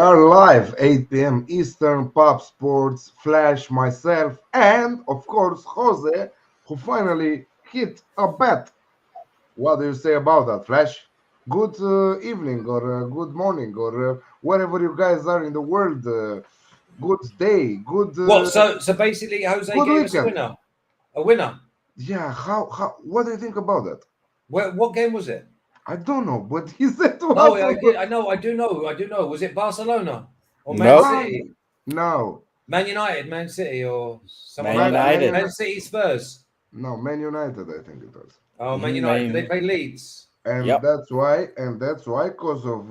are live, 8 p.m. Eastern, Pop Sports, Flash, myself, and of course, Jose, who finally hit a bet. What do you say about that, Flash? Good evening, or good morning, or wherever you guys are in the world. Good day, good What? So basically, Jose good gave us a weekend. winner. A winner. Yeah, how? What do you think about that? What game was it? I don't know, but he said to No, us. I did. I know. I do know. I do know. Was it Barcelona or Man Nope. City? No, Man United, Man City, or someone Man like that? United. Man City, Spurs. no, Man United, I think it was. Oh, Man United. Did they play Leeds? And Yep. that's why, because of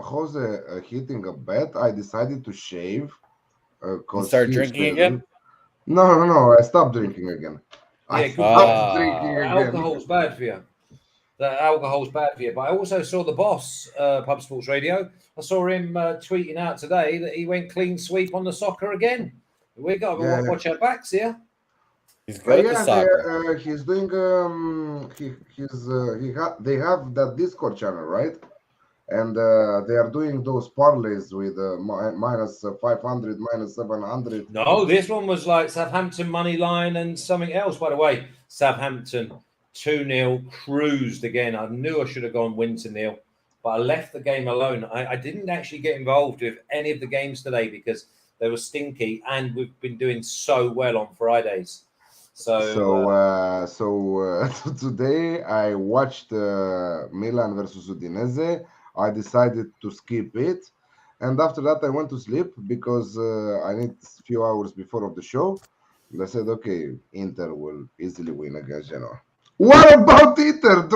Jose hitting a bet, I decided to shave. And Because start drinking again? No, I stopped drinking again. I Yeah, good stopped for you. drinking again. Alcohol's bad for you. The alcohol's bad for you. But I also saw the boss, Pub Sports Radio. I saw him tweeting out today that he went clean sweep on the soccer again. We got to Yeah. watch our backs here. He's good at the soccer. He's doing they have that Discord channel, right? And they are doing those parlays with minus 500, minus 700. No, this one was like Southampton money line and something else. By the way, Southampton 2-0 cruised again. I knew I should have gone win to nil, but I left the game alone. I didn't actually get involved with any of the games today because they were stinky, and we've been doing so well on Fridays. So today I watched Milan versus Udinese. I decided to skip it, and after that I went to sleep because I need a few hours before of the show. And I said, okay, Inter will easily win against Genoa. What about Inter?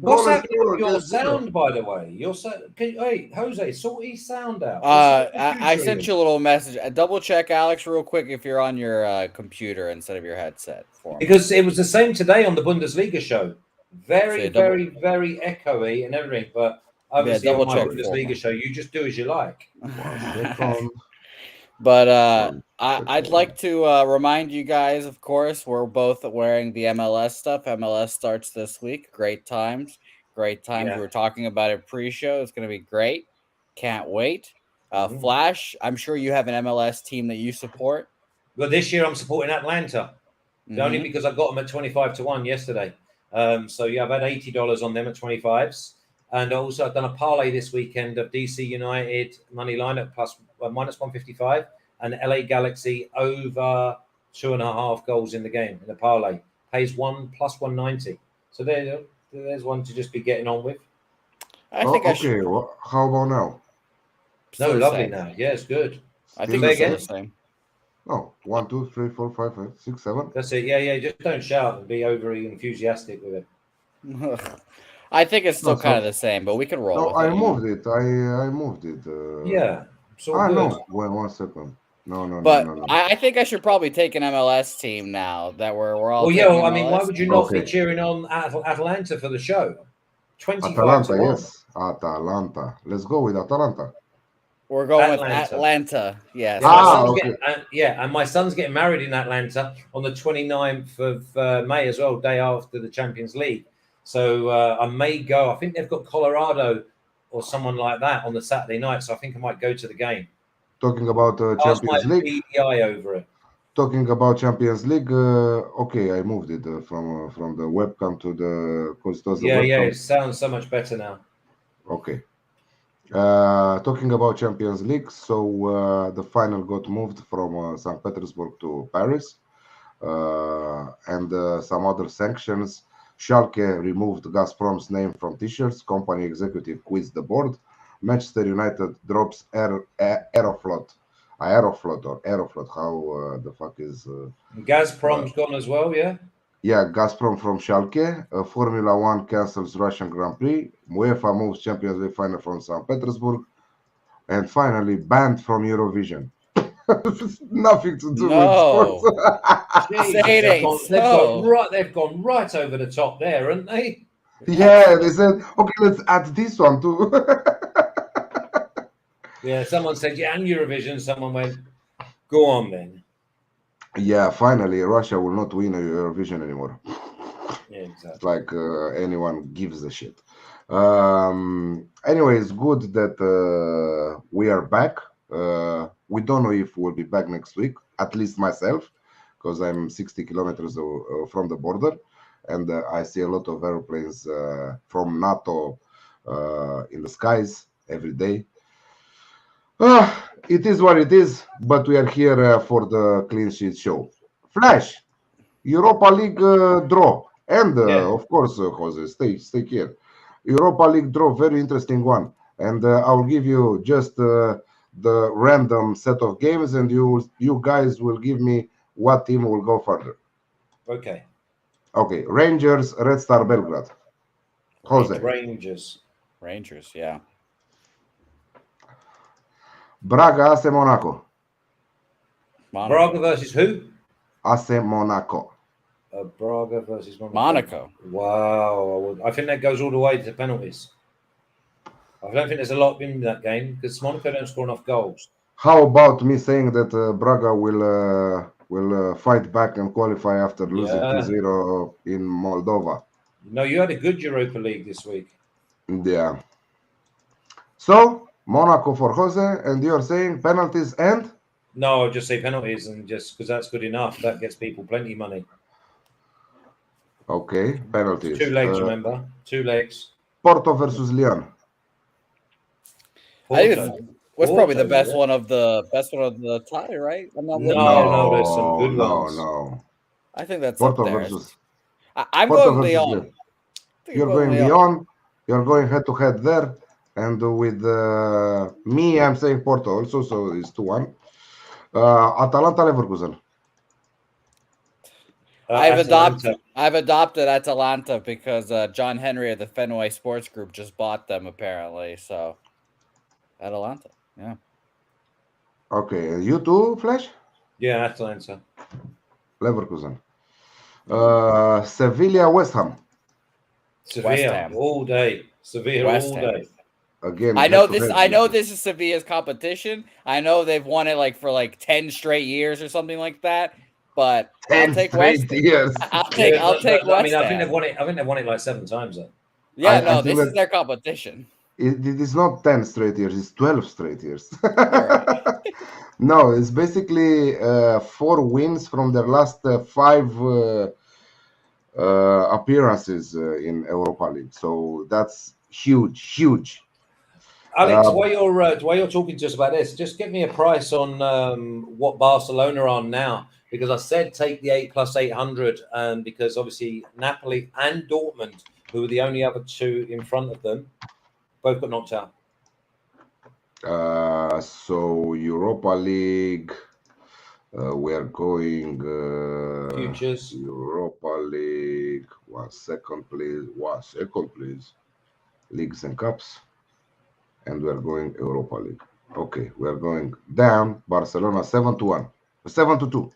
What's happening with your sound, by the way? Your sound. Hey, Jose, sort his sound out. I sent you a little message. Double check, Alex, real quick if you're on your computer instead of your headset. Because it was the same today on the Bundesliga show. Very echoey and everything. But obviously on my Bundesliga show, you just do as you like. But I'd like to remind you guys, of course, we're both wearing the MLS stuff. MLS starts this week. Great times. Yeah. We were talking about it pre-show. It's going to be great. Can't wait. Flash, I'm sure you have an MLS team that you support. Well, this year I'm supporting Atlanta. Only because I got them at 25-1 yesterday. So yeah, I've had $80 on them at 25s. And also I've done a parlay this weekend of DC United money line at minus 155 and LA Galaxy over 2.5 goals in the game in a parlay. Pays plus 190. So there's one to just be getting on with. I think I should. Okay, well, how about now? No, lovely now. Yeah, it's good. I think it's the same. Oh, 1, 2, 3, 4, 5, 6, 7. That's it. Yeah. Just don't shout and be overly enthusiastic with it. I think it's still kind of the same, but we can roll. No, I moved it. I moved it. Yeah. No. Wait 1 second. No. I think I should probably take an MLS team now that we're all. Well, yeah. Well, I mean, why would you not be cheering on Atlanta for the show? 25 Atalanta, yes. Atalanta. Let's go with Atalanta. We're going with Atlanta. Yes. And my son's getting married in Atlanta on the 29th of May as well, day after the Champions League. So I may go. I think they've got Colorado or someone like that on the Saturday night. So I think I might go to the game. Talking about Champions League. PDI over it. Talking about Champions League. Okay, I moved it from the webcam to the. Yeah. It sounds so much better now. Okay. Talking about Champions League, so the final got moved from St. Petersburg to Paris, and some other sanctions. Schalke removed Gazprom's name from t-shirts. Company executive quits the board. Manchester United drops Aeroflot. How the fuck is? Gazprom's gone as well, yeah? Yeah, Gazprom from Schalke. Formula 1 cancels Russian Grand Prix. UEFA moves Champions League final from St. Petersburg. And finally, banned from Eurovision. Nothing to do with sports. They've gone right over the top there, haven't they? Yeah, they said, okay, let's add this one too. Yeah, someone said, yeah, and Eurovision. Someone went, go on then. Yeah, finally, Russia will not win Eurovision anymore. Yeah, exactly. Like anyone gives a shit. Anyway, it's good that we are back. We don't know if we'll be back next week, at least myself, because I'm 60 kilometers from the border, and I see a lot of airplanes from NATO in the skies every day. It is what it is, but we are here for the clean sheet show. Flash, Europa League draw, and of course, Jose, stay here. Europa League draw, very interesting one, and I'll give you just the random set of games, and you guys will give me what team will go further. Okay. Okay, Rangers, Red Star Belgrade. Jose. Rangers, yeah. Braga, AC Monaco. Braga versus who? AC Monaco. Braga versus Monaco. Wow. I think that goes all the way to penalties. I don't think there's a lot in that game because Monaco don't score enough goals. How about me saying that Braga will fight back and qualify after losing 2-0 in Moldova? No, you had a good Europa League this week. Yeah. So, Monaco for Jose, and you're saying penalties and? No, I'll just say penalties, and just because that's good enough, that gets people plenty of money. Okay, penalties. 2 legs, remember? 2 legs. Porto versus Lyon. I think it's probably the best one of the tie, right? No, there's some good ones. No. I think that's Porto up there. versus. I'm going Lyon. You're going Lyon. You're going head to head there, and with me, I'm saying Porto also, so it's 2-1. Atalanta Leverkusen. I've adopted Atalanta because John Henry of the Fenway Sports Group just bought them apparently. So Atalanta, yeah. Okay, you too, Flash? Yeah, Atalanta. Leverkusen. Sevilla, West Ham. Sevilla all day. Sevilla all day. Again, I know this is Sevilla's competition. I know they've won it for 10 straight years or something like that. But 10 straight years. I'll take West Ham. I think they've won it. I think they've won it like 7 times though. Yeah, this is their competition. It is not 10 straight years. It's 12 straight years. No, it's basically 4 wins from their last 5 appearances in Europa League. So that's huge. Alex, while you're talking to us about this, just give me a price on what Barcelona are on now. Because I said take the 8 plus 800, because obviously Napoli and Dortmund, who were the only other 2 in front of them, both got knocked out. So Europa League, we're going futures. Europa League. 1 second, please. Leagues and cups, and we're going Europa League. Okay, we're going down. Barcelona 7-1, 7-2.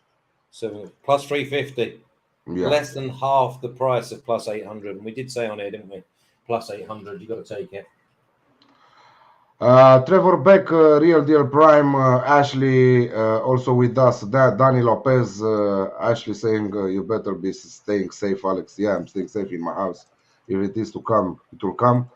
So plus 350, less than half the price of plus 800. And we did say on here, didn't we? Plus 800, you got to take it. Trevor Beck, Real Deal Prime, Ashley, also with us. Danny Lopez, Ashley saying you better be staying safe, Alex. Yeah, I'm staying safe in my house. If it is to come, it will come.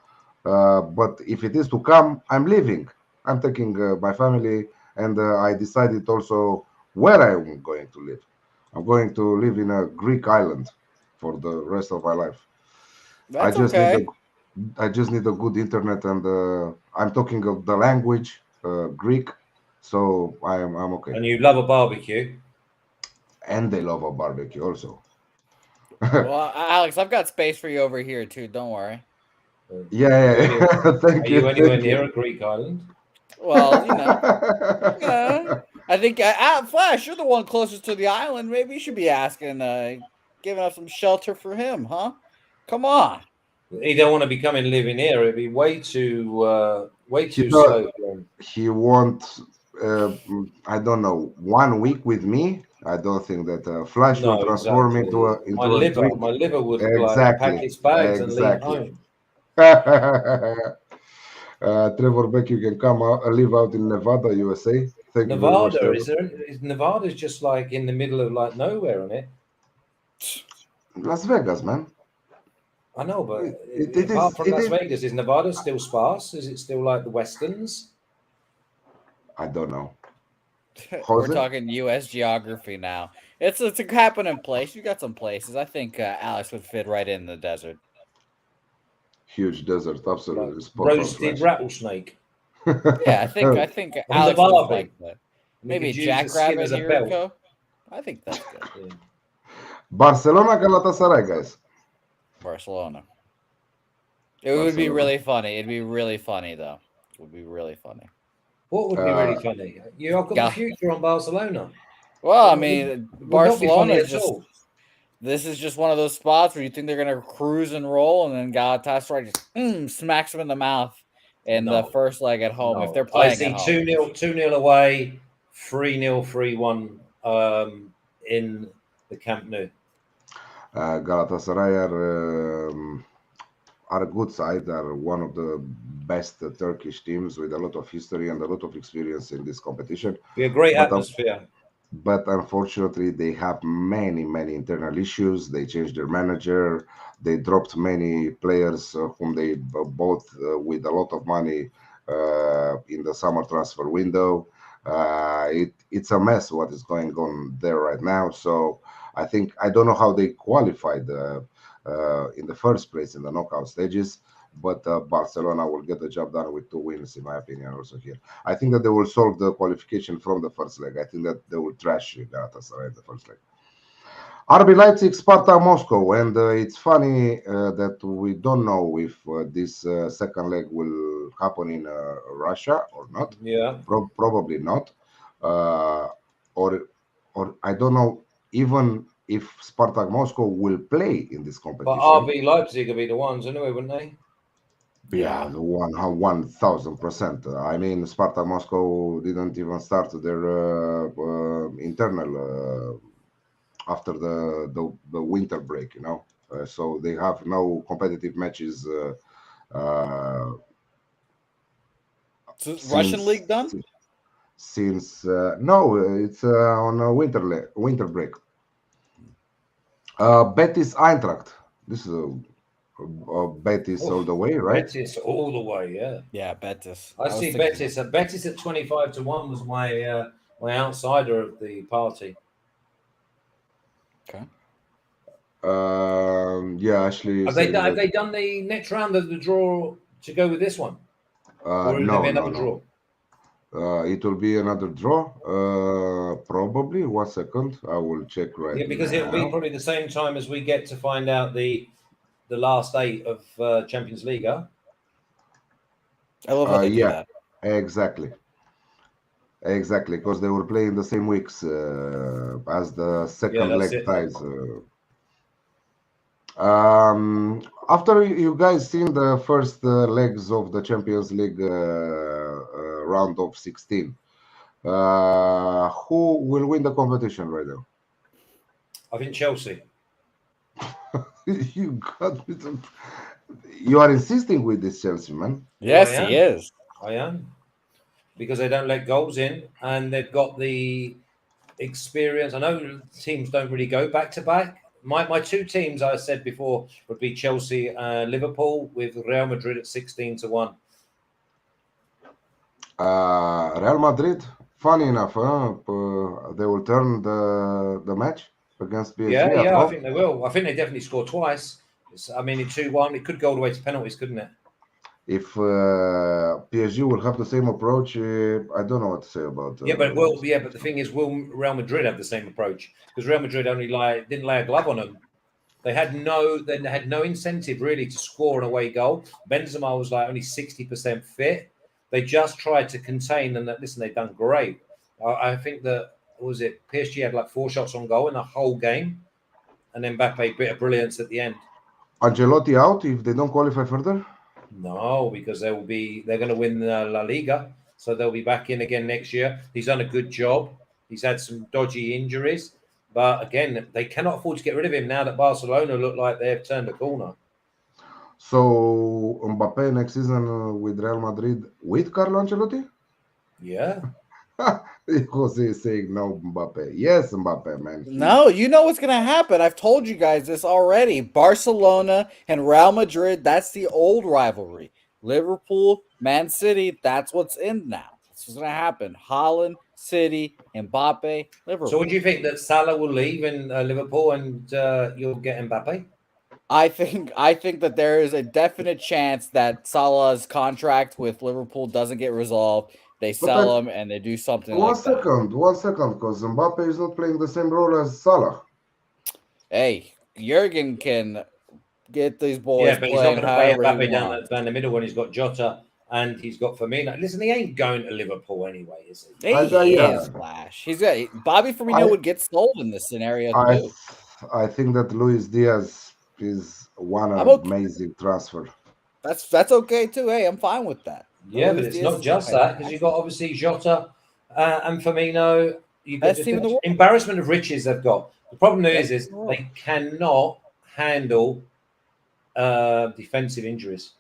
But if it is to come, I'm leaving. I'm taking my family, and I decided also where I'm going to live. I'm going to live in a Greek island for the rest of my life. I just need a good internet, and I'm talking of the language, Greek, so I'm okay. And you love a barbecue. And they love a barbecue also. Well, Alex, I've got space for you over here too. Don't worry. Yeah. Thank you. Are you anywhere near a Greek island? Well, yeah. I think Flash, you're the one closest to the island. Maybe you should be asking, giving us some shelter for him, huh? Come on. He don't want to be coming living here. It'd be way too slow. He wants, I don't know, 1 week with me. I don't think that Flash will transform into a my liver would pack its bags and leave home. Trevor Beck, you can come out, live out in Nevada, USA. Thank you very much. Nevada's just like in the middle of nowhere, isn't it? Las Vegas, man. I know, but apart from Las Vegas, is Nevada still sparse? Is it still like the Westerns? I don't know. We're talking U.S. geography now. It's a happening place. You got some places. I think Alex would fit right in the desert. Huge desert, absolutely. Like roasted rattlesnake. Yeah, I think Alex would like that. Maybe a jackrabbit here, go. I think that's good. Yeah. Barcelona, Galatasaray, guys. Barcelona. It would be really funny. It'd be really funny, though. It would be really funny. What would be really funny? You've got the future on Barcelona. Well, I mean, Barcelona is just. This is just one of those spots where you think they're going to cruise and roll, and then Galatasaray just smacks them in the mouth in the first leg at home. If they're playing at home. 2-0 away, 3-0, 3-1 in the Camp Nou. Galatasaray are a good side. Are one of the best Turkish teams with a lot of history and a lot of experience in this competition. Be a great atmosphere. But unfortunately, they have many internal issues. They changed their manager. They dropped many players whom they bought with a lot of money in the summer transfer window. It's a mess what is going on there right now. So I don't know how they qualified in the first place in the knockout stages, but Barcelona will get the job done with 2 wins, in my opinion, also here. I think that they will solve the qualification from the first leg. I think that they will trash Galatasaray in the first leg. RB Leipzig, Sparta Moscow, and it's funny that we don't know if this second leg will happen in Russia or not. Yeah, probably not. Or I don't know even if Spartak Moscow will play in this competition. But RB Leipzig will be the ones anyway, wouldn't they? Yeah, the 1,000%. I mean, Spartak Moscow didn't even start their internal after the winter break, so they have no competitive matches. Russian league done? Since no, it's on a winter break. Betis Eintracht. This is Betis all the way, right? Betis all the way, yeah. Yeah, Betis. I see Betis. Betis at 25-1 was my outsider of the party. Okay. Yeah, actually. Have they done the next round of the draw to go with this one? Or will there be another draw? It will be another draw. Probably. 1 second. I will check right now. Yeah, because it'll be probably the same time as we get to find out the last 8 of Champions League. I love how they do that. Exactly, because they were playing the same weeks as the second leg ties. After you guys seen the first legs of the Champions League round of 16, who will win the competition right now? I think Chelsea. You are insisting with this Chelsea, man. Yes, he is. I am. Because they don't let goals in and they've got the experience. I know teams don't really go back to back. My 2 teams, I said before, would be Chelsea and Liverpool, with Real Madrid at 16-1. Real Madrid, funny enough, they will turn the match against PSG. Yeah, I think they will. I think they definitely score twice. I mean, in 2-1, it could go all the way to penalties, couldn't it? If PSG will have the same approach, I don't know what to say about. But the thing is, will Real Madrid have the same approach? Because Real Madrid only didn't lay a glove on them. They had no incentive really to score an away goal. Benzema was like only 60% fit. They just tried to contain, and listen, they've done great. I think that PSG had like 4 shots on goal in the whole game, and then Mbappe bit of brilliance at the end. Ancelotti out if they don't qualify further? No, because they're going to win La Liga, so they'll be back in again next year. He's done a good job. He's had some dodgy injuries, but again, they cannot afford to get rid of him now that Barcelona look like they've turned a corner. So Mbappe next season with Real Madrid with Carlo Ancelotti? Yeah. Jose is saying no Mbappe. Yes, Mbappe, man. No, you know what's going to happen. I've told you guys this already. Barcelona and Real Madrid, that's the old rivalry. Liverpool, Man City, that's what's in now. That's what's going to happen. Haaland, City, Mbappe, Liverpool. So, what do you think that Salah will leave in Liverpool and you'll get Mbappe? I think that there is a definite chance that Salah's contract with Liverpool doesn't get resolved. They sell him and they do something like that. 1 second, because Mbappe is not playing the same role as Salah. Hey, Jurgen can get these boys. Yeah, but he's not going to play Mbappe down the middle when he's got Jota and he's got Firmino. Listen, he ain't going to Liverpool anyway, is he? He is, Flash. He's got Bobby Firmino would get sold in this scenario too. I think that Luis Diaz is one amazing transfer. That's okay too. Hey, I'm fine with that. Yeah, but it's not just that, because you've got obviously Jota and Firmino. You've got the embarrassment of riches they've got. The problem is they cannot handle defensive injuries.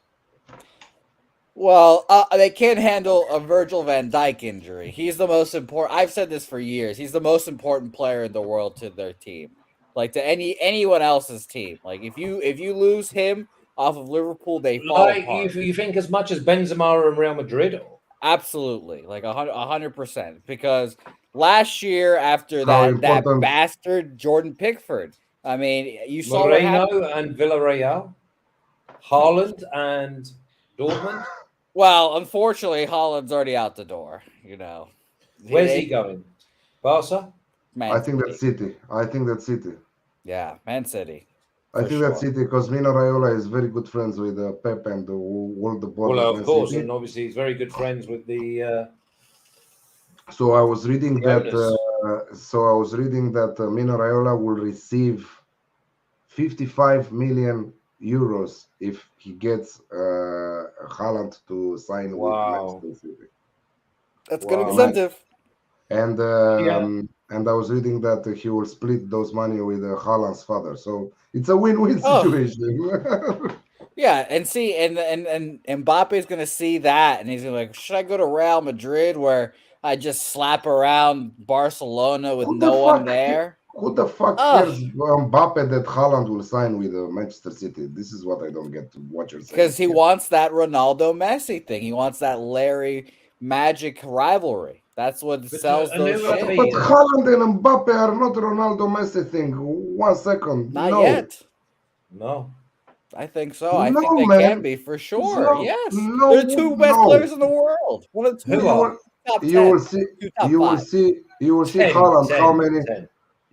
Well, they can't handle a Virgil van Dijk injury. He's the most important. I've said this for years. He's the most important player in the world to their team, like to anyone else's team. Like if you lose him off of Liverpool, they fall apart. You think as much as Benzema and Real Madrid? Absolutely, like 100%. Because last year, after that bastard Jordan Pickford, I mean, you saw Moreno and Villarreal, Haaland and Dortmund. Well, unfortunately, Haaland's already out the door. You know, where's he going? Barca? I think that's City. Yeah, Man City. I think that's City because Mino Raiola is very good friends with Pep and all the board. Well, of course, and obviously he's very good friends with the. So I was reading that. Mino Raiola will receive 55 million euros if he gets Haaland to sign with Manchester City. That's good incentive. And I was reading that he will split those money with Haaland's father. So it's a win-win situation. Yeah, and see, and Mbappe is going to see that, and he's going to be like, should I go to Real Madrid where I just slap around Barcelona with no one there? Who the fuck cares Mbappe that Haaland will sign with Manchester City? This is what I don't get to what you're saying. Because he wants that Ronaldo Messi thing. He wants that Larry Magic rivalry. That's what sells those shit. But Haaland and Mbappe are not Ronaldo Messi thing. 1 second. Not yet. No. I think so. I think they can be for sure. Yes. They're the two best players in the world. One of the two. You will see Haaland how many.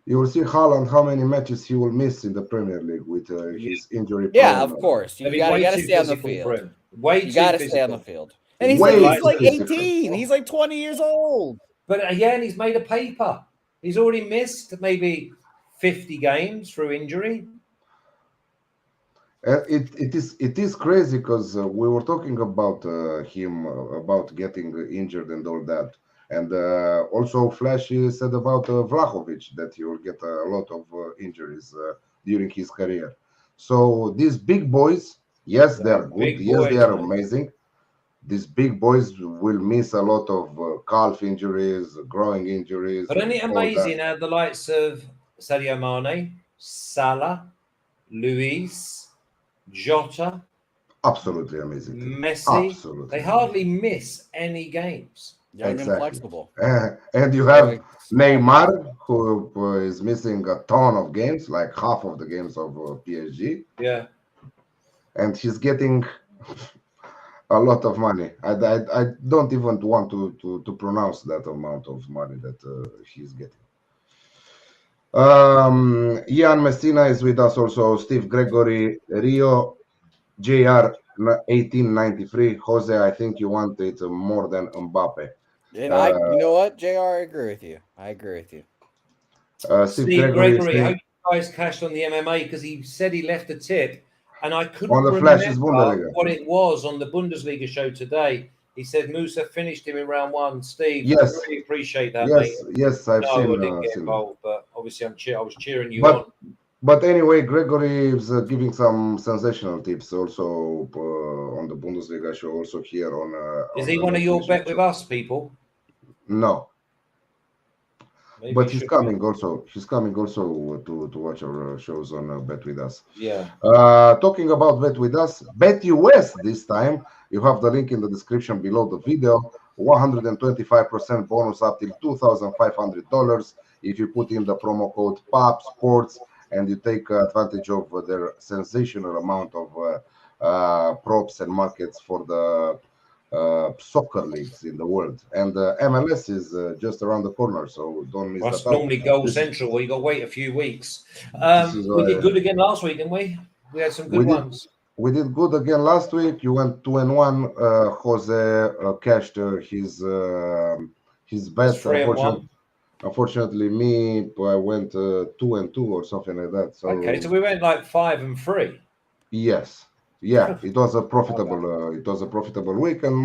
You will see Haaland how many matches he will miss in the Premier League with his injury. Yeah, of course. You got to stay on the field. You got to stay on the field. And he's like 18. He's like 20 years old. But and he's made a paper. He's already missed maybe 50 games through injury. It is crazy because we were talking about him about getting injured and all that, and also Flashy said about Vlahovic that he will get a lot of injuries during his career. So these big boys, yes, they are good. Yes, they are amazing. These big boys will miss a lot of calf injuries, growing injuries. But isn't it amazing how the likes of Sadio Mane, Salah, Luis, Jota, absolutely amazing. Messi, absolutely. They hardly miss any games. Young and flexible. And you have Neymar, who is missing a ton of games, like half of the games of PSG. Yeah. And he's getting a lot of money. I don't even want to pronounce that amount of money that he's getting. Ian Messina is with us also. Steve Gregory, Rio, JR 1893. Jose, I think you want it more than Mbappe. And you know what, JR, I agree with you. Steve Gregory, I hope you guys cashed on the MMA because he said he left a tip. And I couldn't remember what it was on the Bundesliga show today. He said Musa finished him in round 1. Steve, I really appreciate that, mate. Yes, I've seen. I didn't get involved, but obviously I was cheering you on. But anyway, Gregory is giving some sensational tips also on the Bundesliga show, also here on. Is he one of your bet with us people? No. Maybe But he he's should coming also. He's coming also to watch our shows on BetUS. Yeah. Talking about BetUS, BetUS this time. You have the link in the description below the video. 125% bonus up till $2,500 if you put in the promo code POP Sports and you take advantage of their sensational amount of props and markets for the soccer leagues in the world. And MLS is just around the corner, so don't miss That's that out. normally goal This- central. Well, you got to wait a few weeks. is, We did good again last week, didn't we? We had some good ones. We did good again last week. You went 2-1. Jose cashed his bet. 3-1. Unfortunately, me, I went 2-2 or something like that. So Okay, so we went like 5-3. yes, yeah, it was a profitable week, and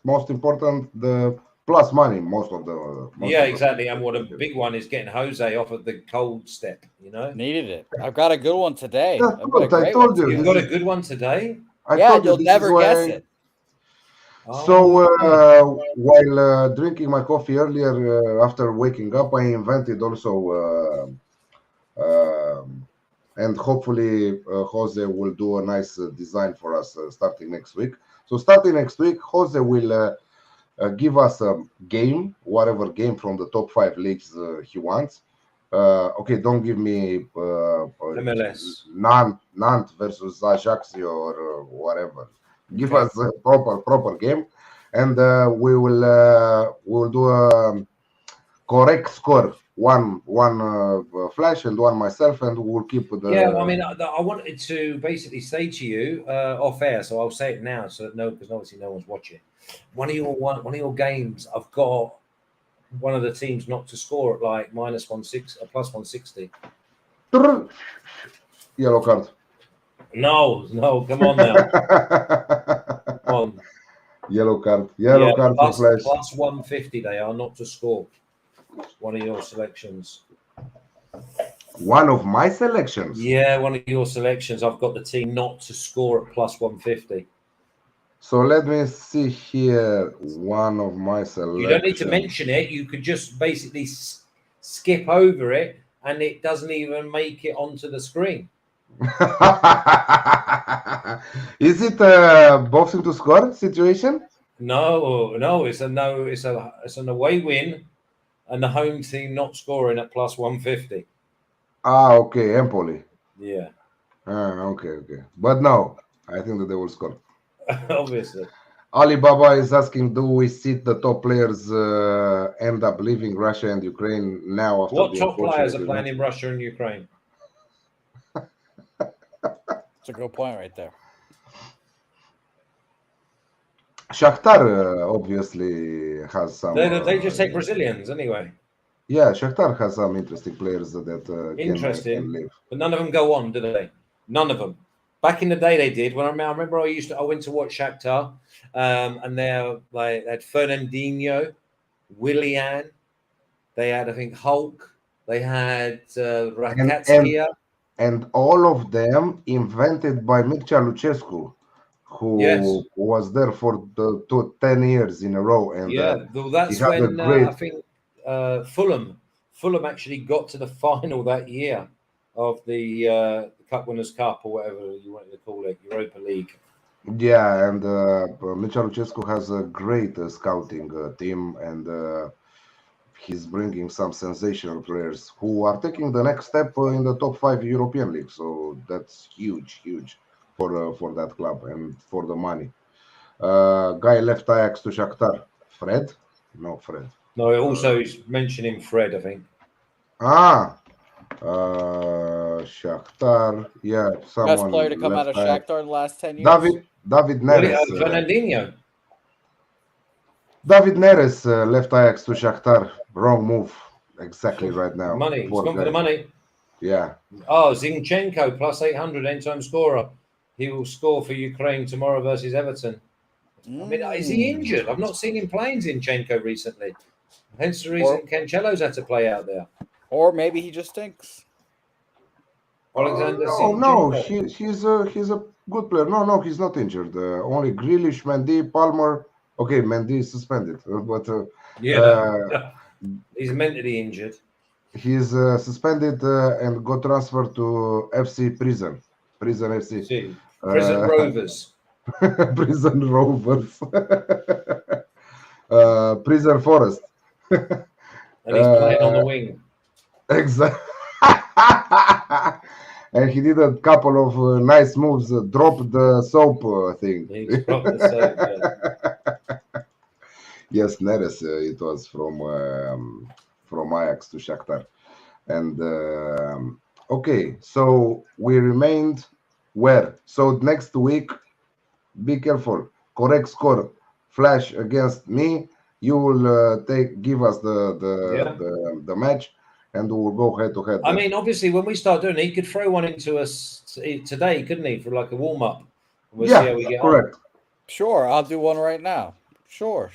most important, the plus money. Most of the Exactly. And what a big one is getting Jose off of the cold step. Needed it. I've got a good one today. That's good. I told you. You've got a good one today. You'll never guess it. So while drinking my coffee earlier after waking up, I invented also, and hopefully Jose will do a nice design for us starting next week. So starting next week, Jose will give us a game, whatever game from the top 5 leagues he wants. Okay, don't give me MLS. Nantes versus Ajaccio or whatever. Give us a proper game, and we will do a correct score. One Flash and one myself, and we'll keep the. Yeah, well, I mean, I wanted to basically say to you off air, so I'll say it now, so that because obviously no one's watching. One of your games, I've got one of the teams not to score at like -160, plus 160. Yellow card. No, come on now. Come on. Yellow card for Flash. Plus 150 they are not to score. One of your selections. One of my selections? Yeah, one of your selections. I've got the team not to score at plus 150. So let me see here. One of my selections. You don't need to mention it. You could just basically skip over it, and it doesn't even make it onto the screen. Is it a boxing to score situation? No. It's an away win, and the home team not scoring at plus 150. Okay, Empoli. Yeah. Okay. But no, I think that they will score. Obviously. Alibaba is asking, do we see the top players end up leaving Russia and Ukraine now? After what top players are playing in Russia and Ukraine? That's a good point right there. Shakhtar obviously has some. They just take Brazilians anyway. Yeah, Shakhtar has some interesting players that can leave. But none of them go on, do they? None of them. Back in the day, they did. When I remember, I went to watch Shakhtar, and they had Fernandinho, Willian, they had, I think, Hulk, they had Rakatskia. And all of them invented by Mircea Lucescu, who was there for 10 years in a row. And that's when I think Fulham actually got to the final that year of the Cup Winners' Cup, or whatever you wanted to call it, Europa League. Yeah, and Mircea Lucescu has a great scouting team, and he's bringing some sensational players who are taking the next step in the top 5 European league. So that's huge for that club and for the money. Guy left Ajax to Shakhtar. Fred? No, Fred. No, also he's mentioning Fred, I think. Shakhtar. Yeah, someone. Best player to come out of Shakhtar in the last 10 years. David Neres. Fernandinho. David Neres left Ajax to Shakhtar. Wrong move. Exactly right now. Money. He's gone for the money. Yeah. Oh, Zinchenko plus 800 anytime scorer. He will score for Ukraine tomorrow versus Everton. I mean, is he injured? I've not seen him playing Zinchenko recently. Hence the reason Cancelo's had to play out there. Or maybe he just stinks. Alexander no, he's a good player. No, he's not injured. Only Grealish, Mendy, Palmer. Okay, Mendy is suspended, but he's mentally injured. He's suspended and got transferred to FC Prison. Prison FC. See, Prison Rovers. Prison Rovers. Prison Forest. And he's playing on the wing. Exactly. And he did a couple of nice moves. Dropped the soap thing. He dropped the soap. Yeah. Yes, Neres. It was from Ajax to Shakhtar. And okay, so we remained where? So next week, be careful. Correct score. Flash against me. You will give us the match, and we will go head to head. I mean, obviously, when we start doing it, he could throw one into us today, couldn't he, for like a warm up? We'll see how we get correct. on. Sure, I'll do one right now. Sure.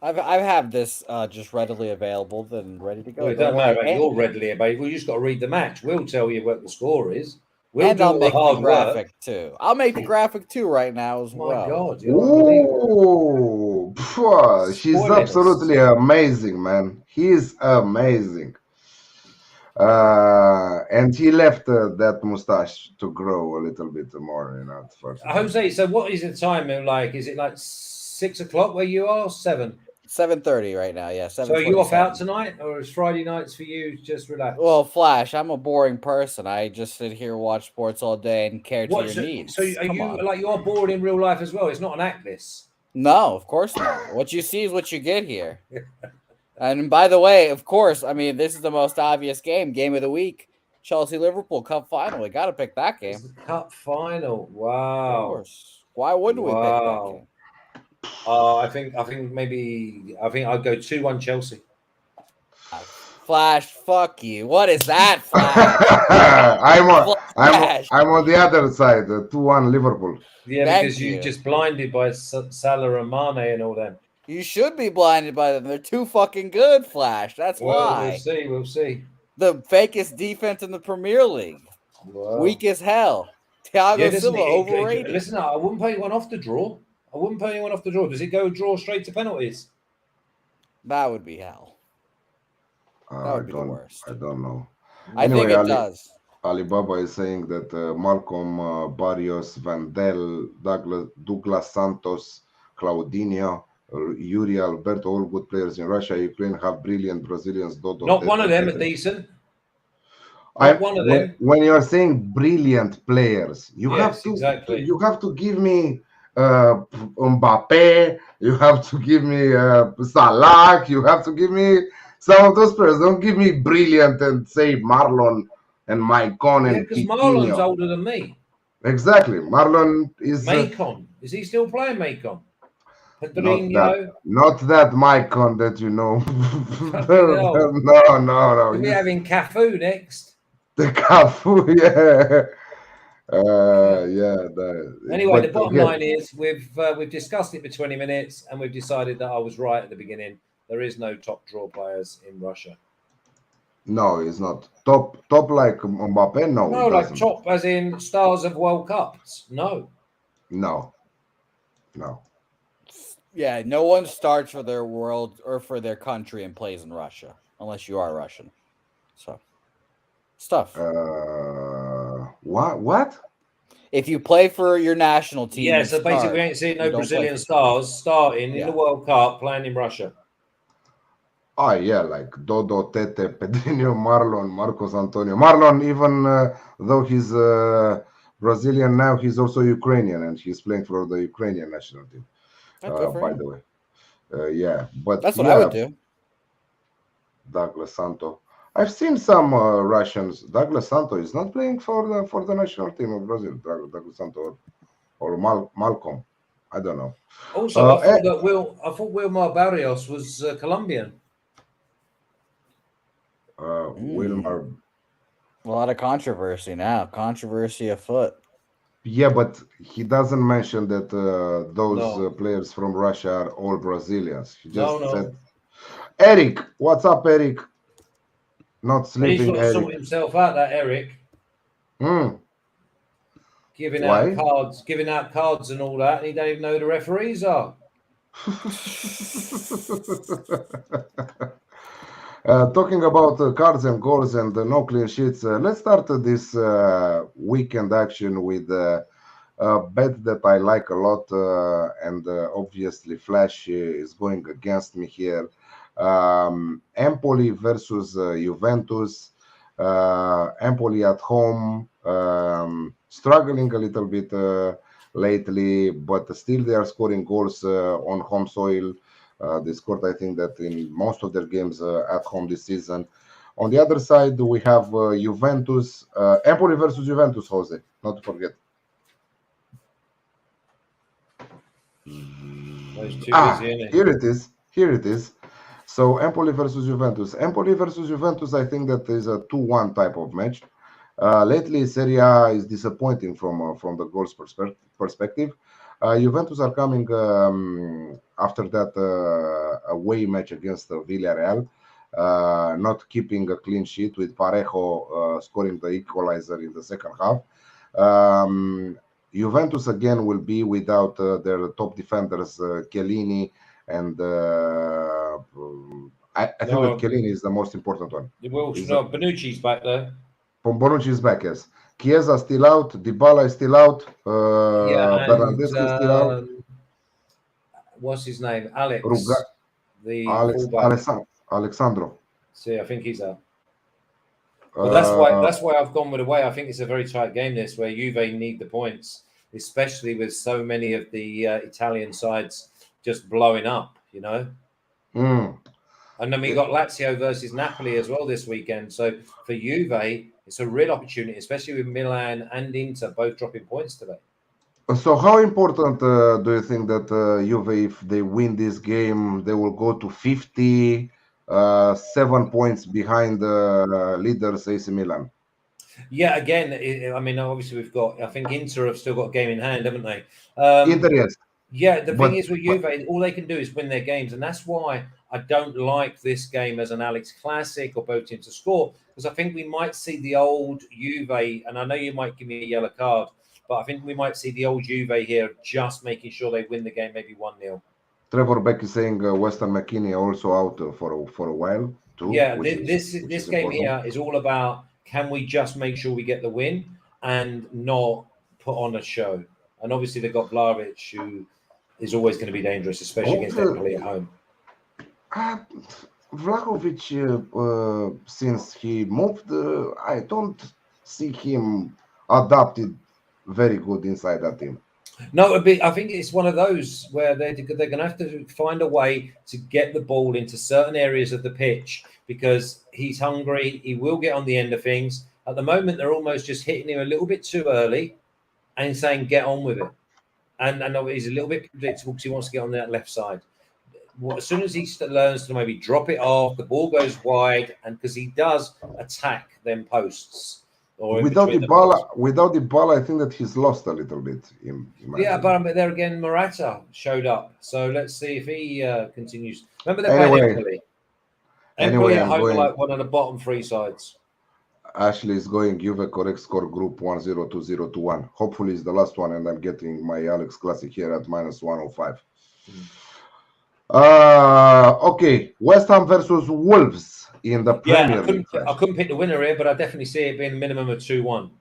I have this just readily available and ready to go. Well, it doesn't matter about you're readily available. You just got to read the match. We'll tell you what the score is. We'll and do I'll make the hard the graphic work. too. I'll make the graphic too right now as well. My God, you're unbelievable. Ooh, she's absolutely amazing, man. He's amazing. And he left that mustache to grow a little bit more, at first. Jose, so what is the time like? Is it like 6 o'clock where you are? 7? 7:30 right now, yeah. So are you off out tonight, or is Friday nights for you just relax? Well, Flash, I'm a boring person. I just sit here, watch sports all day, and care to your needs. So are you're bored in real life as well? It's not an act, this. No, of course not. What you see is what you get here. And by the way, of course, I mean, this is the most obvious game of the week. Chelsea-Liverpool Cup final. We got to pick that game. It's the Cup final. Wow. Of course. Why wouldn't we pick that game? I think I'd go 2-1 Chelsea. Flash, fuck you. What is that, Flash? I'm on the other side, 2-1 Liverpool. Yeah, because you just blinded by Salah and Mane and all them. You should be blinded by them. They're too fucking good, Flash. That's why. We'll see. The fakest defense in the Premier League. Wow. Weak as hell. Thiago Silva overrated. Listen, I wouldn't pay anyone off the draw. Does it go draw straight to penalties? That would be hell. That would be the worst. I don't know. I think it does. Alibaba is saying that Malcolm, Barrios, Vandel, Douglas Santos, Claudinho, Yuri Alberto, all good players in Russia. Ukraine have brilliant Brazilians. Not one of them are decent. One of them. When you're saying brilliant players, you have to give me Mbappe. You have to give me Salah. You have to give me some of those players. Don't give me brilliant and say Marlon and Maicon and because Marlon's older than me. Exactly. Marlon is Maicon. Is he still playing Maicon? Not that Maicon that you know. No. We're having Cafu next. The Cafu, yeah. Anyway, the bottom line is we've discussed it for 20 minutes and we've decided that I was right at the beginning. There is no top draw players in Russia. No, it's not. Top like Mbappe? No. No, like top as in stars of World Cups. No. Yeah, no one starts for their world or for their country and plays in Russia unless you are Russian. So, stuff. What? If you play for your national team, yeah. So basically, we ain't seen no Brazilian stars starting in the World Cup playing in Russia. Oh yeah, like Dodo, Tete, Pedrinho, Marlon, Marcos Antonio. Marlon, even though he's Brazilian now, he's also Ukrainian and he's playing for the Ukrainian national team. By the way, but that's what I would do. Douglas Santo. I've seen some Russians. Douglas Santo is not playing for the national team of Brazil. Douglas Santo or Malcolm. I don't know. Also, I thought Wilmar Barrios was Colombian. Wilmar. A lot of controversy now. Controversy afoot. Yeah, but he doesn't mention that those players from Russia are all Brazilians. He just said, Eric, what's up, Eric? Not sleeping, He's got to sort himself out, that Eric. Giving out cards and all that, and he don't even know who the referees are. Talking about cards and goals and no clean sheets, let's start this weekend action with a bet that I like a lot, and obviously Flash is going against me here. Empoli versus Juventus. Empoli at home, struggling a little bit lately, but still they are scoring goals on home soil. They scored, I think, that in most of their games at home this season. On the other side, we have Juventus, Empoli versus Juventus, Jose, not to forget. Here it is. Here it is. So Empoli versus Juventus. Empoli versus Juventus, I think that is a 2-1 type of match. Lately, Serie A is disappointing from the goals perspective. Juventus are coming after that away match against Villarreal, not keeping a clean sheet with Parejo scoring the equalizer in the second half. Juventus again will be without their top defenders, Chiellini, and I think that Chiellini is the most important one. Bonucci's back there. Bonucci is back, yes. Chiesa still out. Dybala is still out. Bernardeschi is still out. What's his name? Alex. Alexandro. See, I think he's out. But that's why I've gone with away. I think it's a very tight game this, where Juve need the points, especially with so many of the Italian sides just blowing up, you know. And then we got Lazio versus Napoli as well this weekend. So for Juve, it's a real opportunity, especially with Milan and Inter both dropping points today. So how important do you think that Juve, if they win this game, they will go to 50, 7 points behind the leaders AC Milan? Yeah, again, I mean, obviously we've got, I think Inter have still got a game in hand, haven't they? Inter, yes. Yeah, the thing is with Juve, all they can do is win their games. And that's why I don't like this game as an Alex Classic or both teams to score, because I think we might see the old Juve, and I know you might give me a yellow card, but I think we might see the old Juve here just making sure they win the game, maybe 1-0. Trevor Beck is saying Weston McKinney also out for a while too. Yeah, this game here is all about, can we just make sure we get the win and not put on a show? And obviously they've got Vlahovic, who is always going to be dangerous, especially against Empoli at home. Vlahovic, since he moved, I don't see him adapted very good inside that team. No, I think it's one of those where they're going to have to find a way to get the ball into certain areas of the pitch, because he's hungry. He will get on the end of things. At the moment, they're almost just hitting him a little bit too early and saying, get on with it. And he's a little bit predictable because he wants to get on that left side. As soon as he learns to maybe drop it off, the ball goes wide, and because he does attack them posts. Without the ball, I think that he's lost a little bit. But there again, Morata showed up. So let's see if he continues. Remember they're playing Empoli. Empoli at home, like one of the bottom three sides. Ashley is going Juve correct score group 1-0, 2-0, 2-1. Hopefully it's the last one, and I'm getting my Alex Classic here at -105. Okay, West Ham versus Wolves in the Premier League. I couldn't pick the winner here, but I definitely see it being a minimum of 2-1.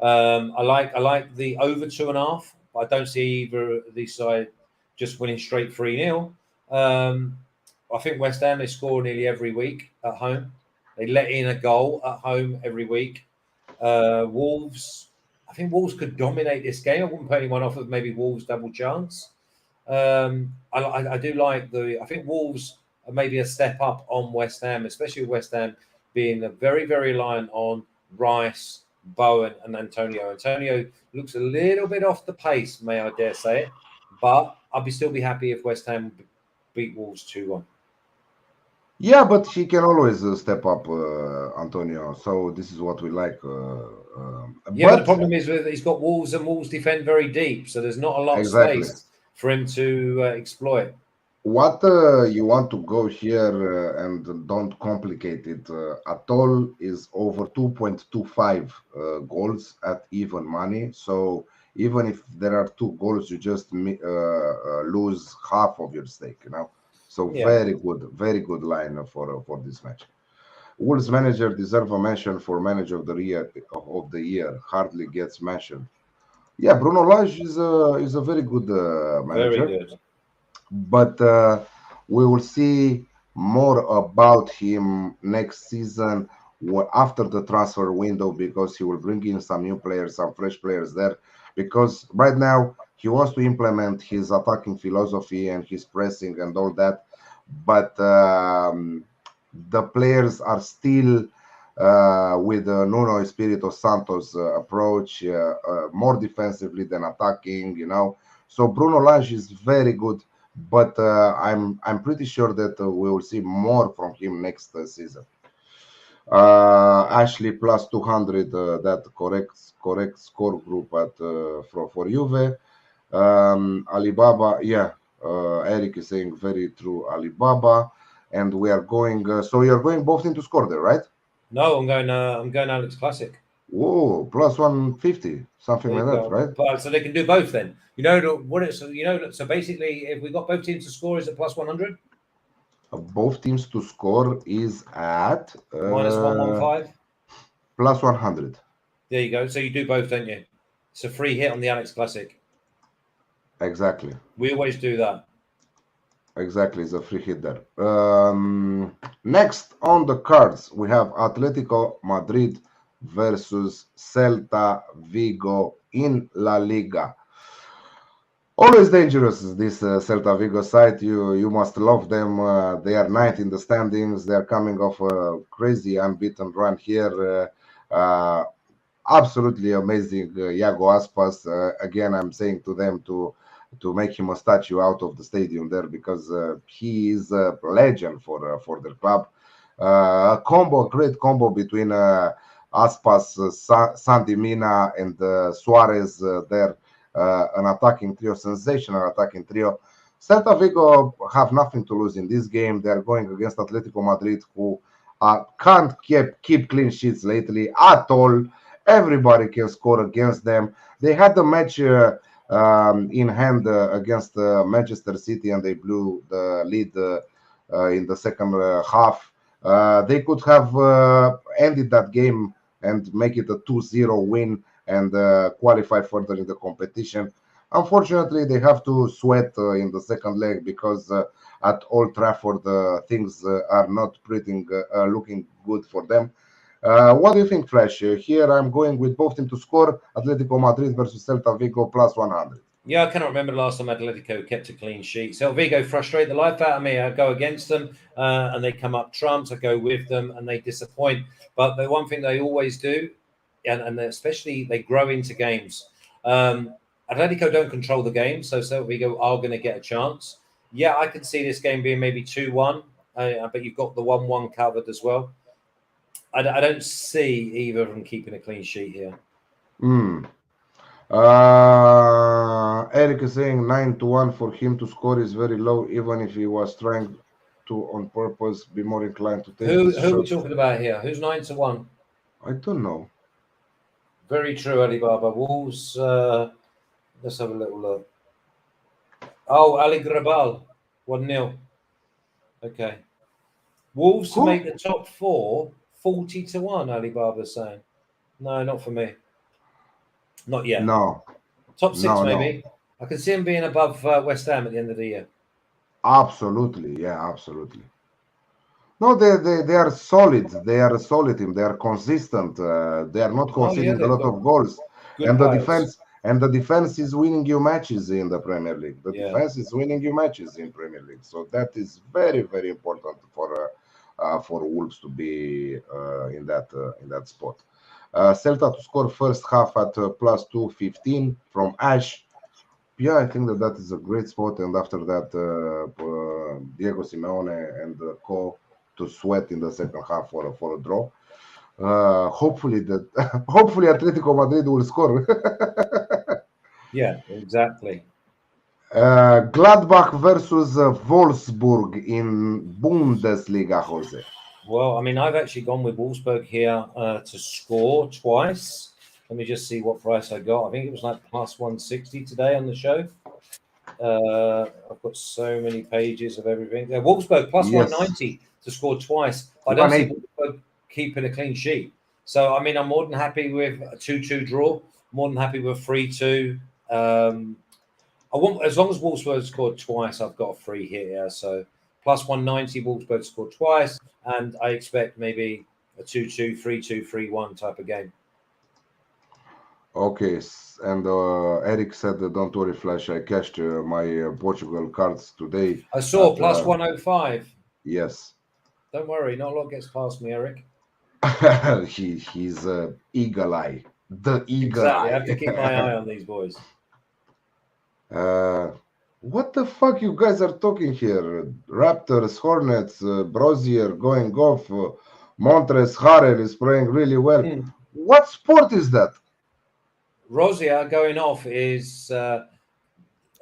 I like the over 2.5. But I don't see either of these sides just winning straight 3-0. I think West Ham, they score nearly every week at home. They let in a goal at home every week. Wolves, I think Wolves could dominate this game. I wouldn't put anyone off of maybe Wolves double chance. I do like I think Wolves are maybe a step up on West Ham, especially with West Ham being very, very reliant on Rice, Bowen and Antonio. Antonio looks a little bit off the pace, may I dare say it, but I'd still be happy if West Ham beat Wolves 2-1. Yeah, but he can always step up, Antonio. So this is what we like. But the problem is he's got Wolves, and Wolves defend very deep, so there's not a lot of space for him to exploit. What you want to go here and don't complicate it at all is over 2.25 goals at even money. So even if there are 2 goals, you just lose half of your stake, you know. So very good line for this match. Wolves manager deserve a mention for manager of the year. Hardly gets mentioned. Yeah, Bruno Lage is a very good Very manager, good. but we will see more about him next season after the transfer window, because he will bring in some new players, some fresh players there. Because right now he wants to implement his attacking philosophy and his pressing and all that, but the players are still with the Nuno Espirito Santos approach, more defensively than attacking, So Bruno Lage is very good, but I'm pretty sure that we will see more from him next season. Ashley plus 200, that correct score group at for Juve. Alibaba, yeah. Eric is saying very true, Alibaba, and we are going. So you're going both into score there, right? No, I'm going Alex Classic. Whoa, plus 150, something like that, right? But so they can do both then. So basically, if we got both teams to score, is it plus 100? Both teams to score is at minus 115. Plus 100. There you go. So you do both, don't you? It's a free hit on the Alex Classic. Exactly. We always do that. Exactly, it's a free hit there. Next on the cards, we have Atletico Madrid versus Celta Vigo in La Liga. Always dangerous, this Celta Vigo side. You must love them. They are ninth in the standings. They are coming off a crazy unbeaten run here. Absolutely amazing. Iago Aspas. Again, I'm saying to them to make him a statue out of the stadium there, because he is a legend for their club. A great combo between Aspas, Sandy Mina, and Suarez there. An attacking trio, sensational attacking trio. Celta Vigo have nothing to lose in this game. They are going against Atletico Madrid, who can't keep clean sheets lately at all. Everybody can score against them. They had the match in hand against Manchester City, and they blew the lead in the second half. They could have ended that game and make it a 2-0 win and qualify further in the competition. Unfortunately, they have to sweat in the second leg, because at Old Trafford things are not looking good for them. What do you think, Flash? Here I'm going with both teams to score. Atletico Madrid versus Celta Vigo plus 100. Yeah, I cannot remember the last time Atletico kept a clean sheet. Celta Vigo frustrate the life out of me. I go against them and they come up trumps. I go with them and they disappoint. But the one thing they always do, and especially they grow into games. Atletico don't control the game, so Celta Vigo are going to get a chance. Yeah, I can see this game being maybe 2-1, but you've got the 1-1 covered as well. I don't see either of them keeping a clean sheet here. Eric is saying 9-1 for him to score is very low, even if he was trying to on purpose be more inclined to take. Who are we talking about here? Who's 9-1? I don't know. Very true, Alibaba. Wolves. Let's have a little look. Oh, Ali Grabal, 1-0. Okay. Wolves to make the top four, 40-1, Alibaba's saying. No, not for me. Not yet. No. Top six, maybe. No. I can see him being above West Ham at the end of the year. Absolutely. Yeah, absolutely. No, they are solid. They are a solid team. They are consistent. They are not conceding a lot of goals. And the defense is winning you matches in the Premier League. The defense is winning you matches in Premier League. So that is very, very important for Wolves to be in that spot. Celta to score first half at plus 215 from Ash. Yeah, I think that is a great spot. And after that, Diego Simeone and co to sweat in the second half for a draw. Hopefully Atletico Madrid will score. Yeah, exactly. Gladbach versus Wolfsburg in Bundesliga, Jose. Well, I mean, I've actually gone with Wolfsburg here to score twice. Let me just see what price I got. I think it was like plus 160 today on the show. I've got so many pages of everything. Wolfsburg plus 190 to score twice. I don't see Wolfsburg keeping a clean sheet. So, I mean, I'm more than happy with a 2-2 draw, more than happy with 3-2. I want, as long as Wolfsburg scored twice, I've got a free here. So plus 190, Wolfsburg scored twice, and I expect maybe a 2-2, 3-2, 3-1 type of game. Okay, and Eric said, "Don't worry, Flash. I cashed my Portugal cards today." I saw at, plus 105. Yes. Don't worry, not a lot gets past me, Eric. He's eagle eye. The eagle Exactly. eye. I have to keep my eye on these boys. What the fuck you guys are talking here? Raptors, Hornets, Brozier going off. Montres Harrell is playing really well. What sport is that? Rosier going off is NBA.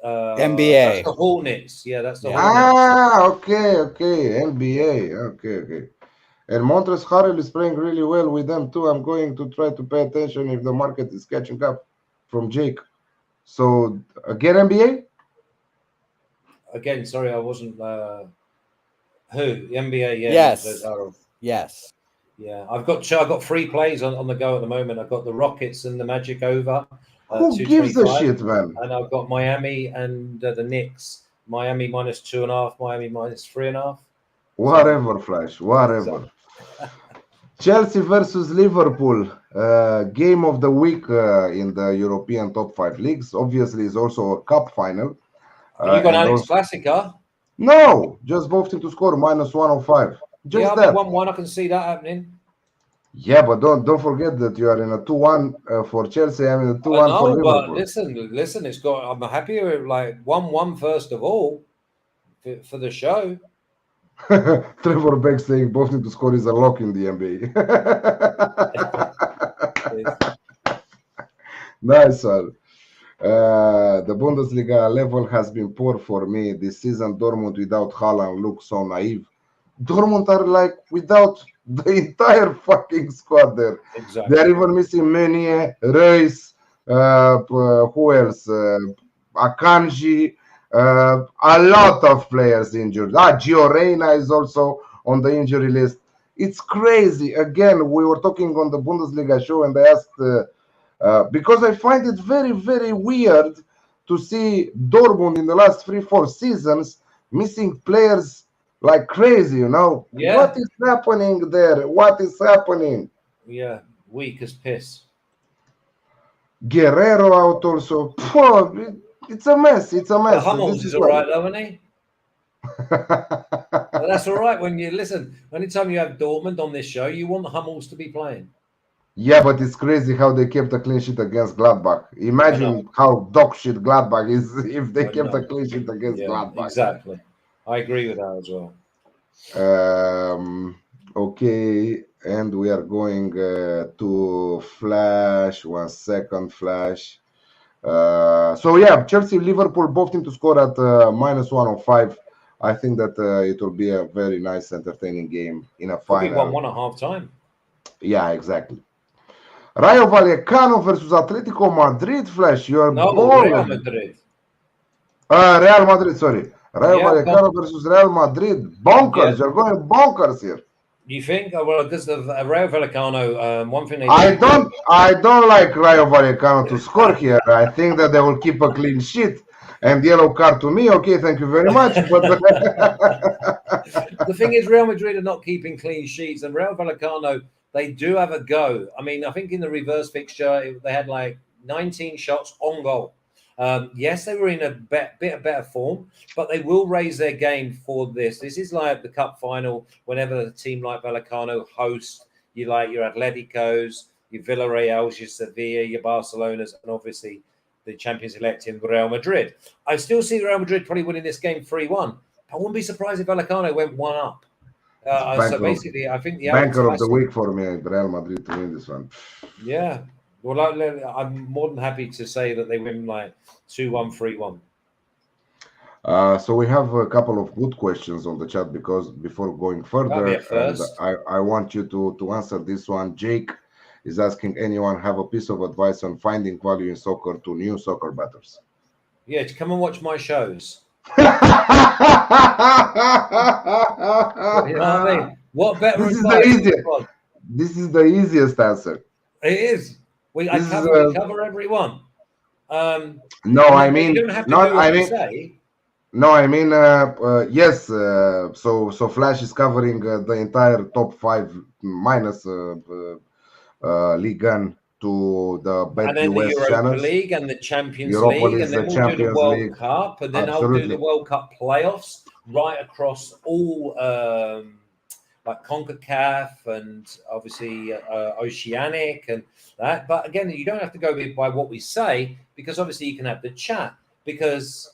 That's the Hornets. Yeah, that's the Yeah. Hornets. Okay. NBA. Okay. And Montres Harrell is playing really well with them too. I'm going to try to pay attention if the market is catching up from Jake. So again, NBA? Again, sorry, I wasn't. Who? The NBA? Yeah. Yes. Yes. Yeah, I've got 3 plays on the go at the moment. I've got the Rockets and the Magic over. Who gives a shit, man? And I've got Miami and the Knicks. Miami minus 2.5. Miami minus 3.5. Whatever, Flash. Whatever. Chelsea versus Liverpool. Game of the week in the European top 5 leagues. Obviously, it's also a cup final. You got Alex Classic, huh? No, just both teams to score minus 105. Just yeah, that. 1-1. I can see that happening. Yeah, but don't forget that you are in a 2-1 for Chelsea. I'm in a 2-1 for Liverpool. But listen. It's got. I'm happy with like 1-1 first of all for the show. Trevor Beck saying both need to score is a lock in the NBA. Nice one. The Bundesliga level has been poor for me this season. Dortmund without Haaland looks so naive. Dortmund are like without the entire fucking squad there. Exactly. They're even missing Meunier, Reus, who else? Akanji. A lot of players injured. Gio Reyna is also on the injury list. It's crazy. Again, we were talking on the Bundesliga show, and I asked because I find it very, very weird to see Dortmund in the last 3-4 seasons missing players like crazy. You know, What is happening there? What is happening? Yeah, weak as piss. Guerrero out also. It's a mess. Hummels is all right, though, isn't he? Well, that's all right when you listen. Anytime you have Dortmund on this show, you want Hummels to be playing. Yeah, but it's crazy how they kept a clean sheet against Gladbach. Imagine how dog shit Gladbach is if they kept a clean sheet against Gladbach. Exactly. I agree with that as well. Okay, and we are going to Flash. 1 second, Flash. So yeah, Chelsea, Liverpool, both teams to score at minus 105. I think that it will be a very nice, entertaining game in a final. Could be 1-1 at half time. Yeah, exactly. Rayo Vallecano versus Atletico Madrid. Flash, you are Real Madrid. Real Madrid, sorry. Rayo Vallecano versus Real Madrid. Bonkers. You're going bonkers here. You think? Well, because of Rayo Vallecano, one thing they I don't like Rayo Vallecano to score here. I think that they will keep a clean sheet. And yellow card to me. Okay, thank you very much. But the thing is, Real Madrid are not keeping clean sheets, and Rayo Vallecano, they do have a go. I mean, I think in the reverse fixture, they had like 19 shots on goal. Yes, they were in a bit of better form, but they will raise their game for this. This is like the cup final. Whenever a team like Vallecano hosts, your Atleticos, your Villarreals, your Sevilla, your Barcelonas, and obviously the champions-elect in Real Madrid. I still see Real Madrid probably winning this game 3-1. I wouldn't be surprised if Vallecano went 1-up. So basically, I think the banker of the week for me, Real Madrid to win this one. Yeah. Well, I'm more than happy to say that they win like 2-1, 3-1. So we have a couple of good questions on the chat because before going further, I want you to answer this one. Jake is asking, anyone have a piece of advice on finding value in soccer to new soccer bettors? Yeah, to come and watch my shows. You know what I mean? What better this advice? is the easiest. This is the easiest answer. It is. We cover everyone. No, I mean, you don't have to do what you say. No, I mean, yes. So Flash is covering the entire top 5 minus Liga to the BetUS and then the Europa channels. League and the Champions Europa League, League, and then the we'll do the Champions World League. Cup, and then Absolutely. I'll do the World Cup playoffs right across all like CONCACAF and obviously Oceanic and that. But again, you don't have to go by what we say, because obviously you can have the chat, because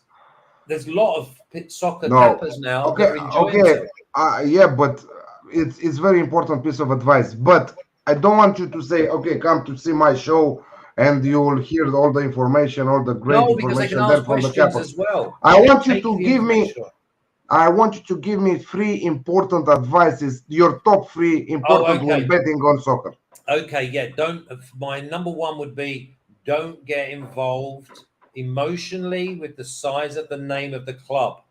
there's a lot of soccer cappers now that are enjoying themselves. Yeah, but it's very important piece of advice. But I don't want you to say, okay, come to see my show, and you will hear all the information, all the great information there from the cappers as well. I want you to give me. I want you to give me 3 important advices, your top 3 important when betting on soccer. Okay, yeah. My number 1 would be, don't get involved emotionally with the size of the name of the club.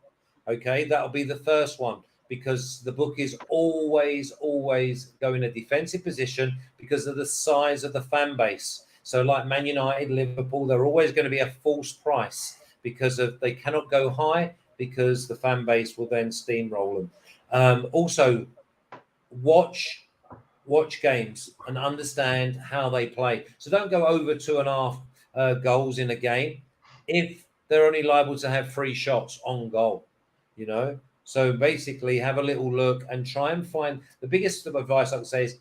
Okay, that'll be the first one, because the book is always go in a defensive position because of the size of the fan base. So like Man United, Liverpool, they're always going to be a false price because they cannot go high, because the fan base will then steamroll them. Also, watch games and understand how they play. So don't go over 2.5 goals in a game if they're only liable to have 3 shots on goal, you know. So basically have a little look and try and find. The biggest advice I would say is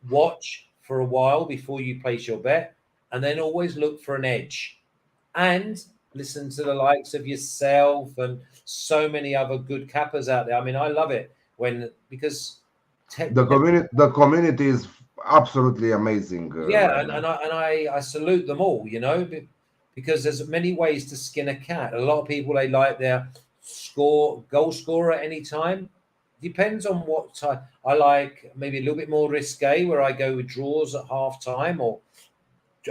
watch for a while before you place your bet, and then always look for an edge, and listen to the likes of yourself and so many other good cappers out there. I mean, I love it because the community is absolutely amazing. And I salute them all, you know, because there's many ways to skin a cat. A lot of people, they like their goal scorer at any time. Depends on what type. I like maybe a little bit more risque, where I go with draws at half time, or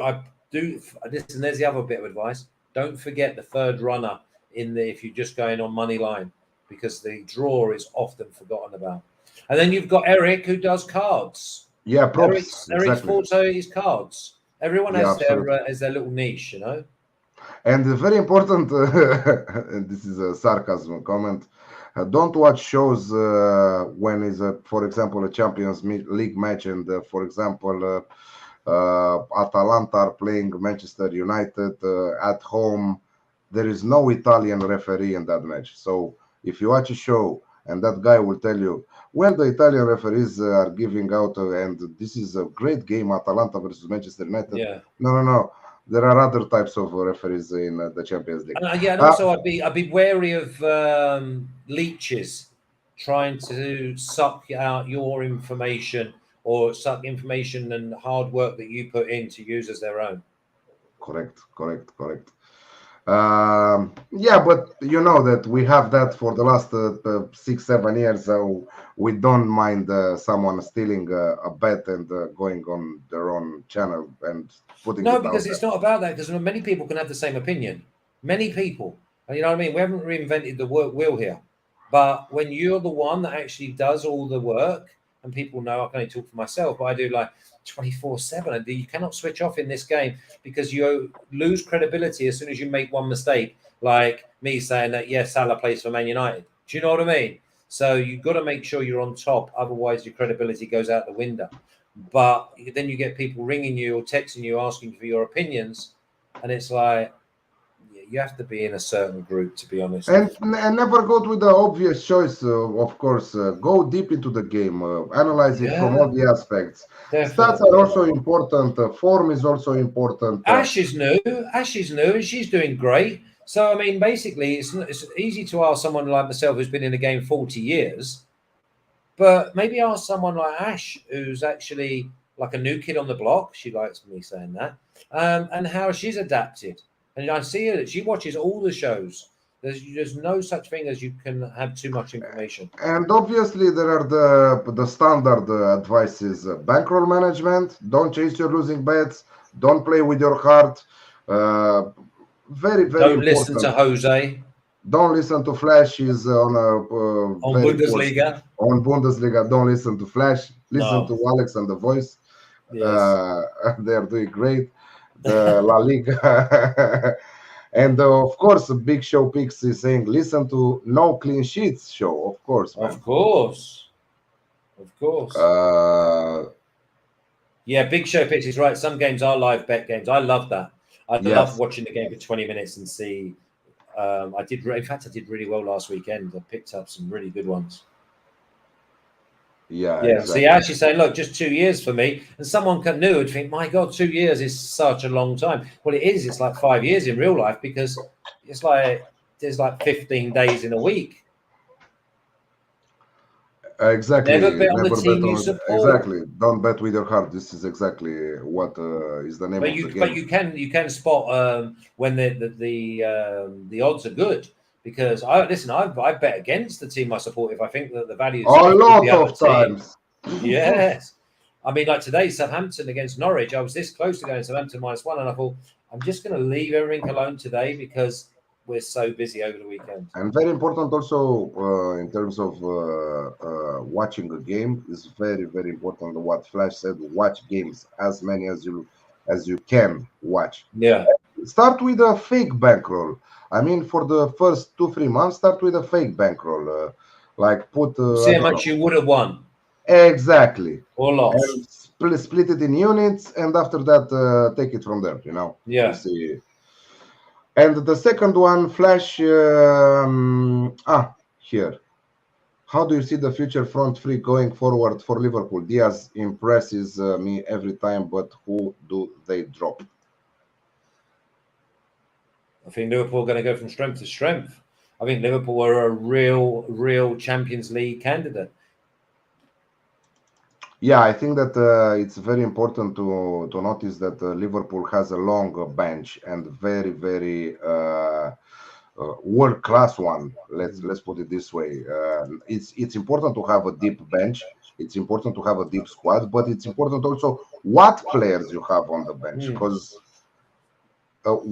I do this. And there's the other bit of advice: don't forget the third runner if you're just going on money line, because the draw is often forgotten about. And then you've got Eric, who does cards. Yeah, props. Eric's forte is cards. Everyone has their little niche, you know. And very important, and this is a sarcasm comment, don't watch shows when is for example a Champions League match, and for example Atalanta are playing Manchester United at home. There is no Italian referee in that match. So if you watch a show and that guy will tell you, well, the Italian referees are giving out, and this is a great game, Atalanta versus Manchester United. Yeah. No. There are other types of referees in the Champions League. And also I'd be wary of leeches trying to suck out your information, or suck information and hard work that you put in to use as their own. Correct. Yeah, but you know that we have that for the last 6-7 years, so we don't mind someone stealing a bet and going on their own channel and putting it out. No, because it's not about that, because many people can have the same opinion. Many people, you know what I mean? We haven't reinvented the wheel here. But when you're the one that actually does all the work, and people know, I can only talk for myself, but I do like 24/7, and you cannot switch off in this game, because you lose credibility as soon as you make one mistake, like me saying that Salah plays for Man United. Do you know what I mean? So you've got to make sure you're on top, otherwise your credibility goes out the window. But then you get people ringing you or texting you asking for your opinions, and it's like, you have to be in a certain group, to be honest. And never go with the obvious choice, of course. Go deep into the game, analyze it from all the aspects. Definitely. Stats are also important. Form is also important. Ash is new, and she's doing great. So, I mean, basically, it's easy to ask someone like myself who's been in the game 40 years, but maybe ask someone like Ash, who's actually like a new kid on the block. She likes me saying that, and how she's adapted. And I see her that she watches all the shows. There's no such thing as you can have too much information. And obviously there are the standard advices: bankroll management. Don't chase your losing bets. Don't play with your heart. Very don't important. Listen to Jose. Don't listen to Flash. He's on very Bundesliga. On Bundesliga, don't listen to Flash. Listen No. to Alex and the Voice. Yes. They are doing great. The La Liga. And of course, Big Show Picks is saying, listen to No Clean Sheets show. Of course, man. Of course. Yeah, Big Show Picks is right. Some games are live bet games. I love that. I love watching the game for 20 minutes and see. I did really well last weekend. I picked up some really good ones. Yeah. Exactly. So you're actually saying, look, just 2 years for me. And someone new would think, my God, 2 years is such a long time. Well, it is. It's like 5 years in real life because it's like there's like 15 days in a week. Exactly. Never bet on the team you support. Exactly. Don't bet with your heart. This is exactly what is the name of the game. But you can spot when the odds are good. Because I bet against the team I support if I think that the value is a lot of times. Yes. I mean, like today, Southampton against Norwich, I was this close to going Southampton -1, and I thought, I'm just going to leave everything alone today because we're so busy over the weekend. And very important also in terms of watching a game is very, very important. What Flash said, watch games as many as you can watch. Yeah. Start with a fake bankroll. I mean, for the first 2-3 months, start with a fake bankroll. Like put. See how much you would have won. Exactly. Or lost. And split it in units, and after that, take it from there. Yeah. See. And the second one, Flash. Here. How do you see the future front three going forward for Liverpool? Diaz impresses me every time, but who do they drop? I think Liverpool are going to go from strength to strength. I think Liverpool are a real Champions League candidate. Yeah, I think that it's very important to notice that Liverpool has a long bench and very, very world-class one. Let's put it this way. It's important to have a deep bench. It's important to have a deep squad, but it's important also what players you have on the bench because.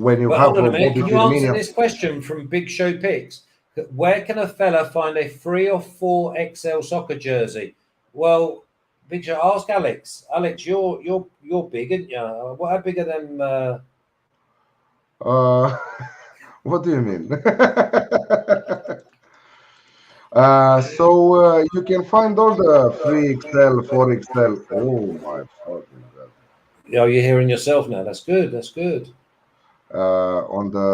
When you have hold on a minute, can you answer this question from Big Show Picks? Where can a fella find a 3 or 4 XL soccer jersey? Well, Big Show, ask Alex. Alex, you're big, aren't you? How bigger than? What do you mean? So you can find all the 3XL, 4XL. Oh my fucking god! Yeah, you're hearing yourself now. That's good. That's good. On the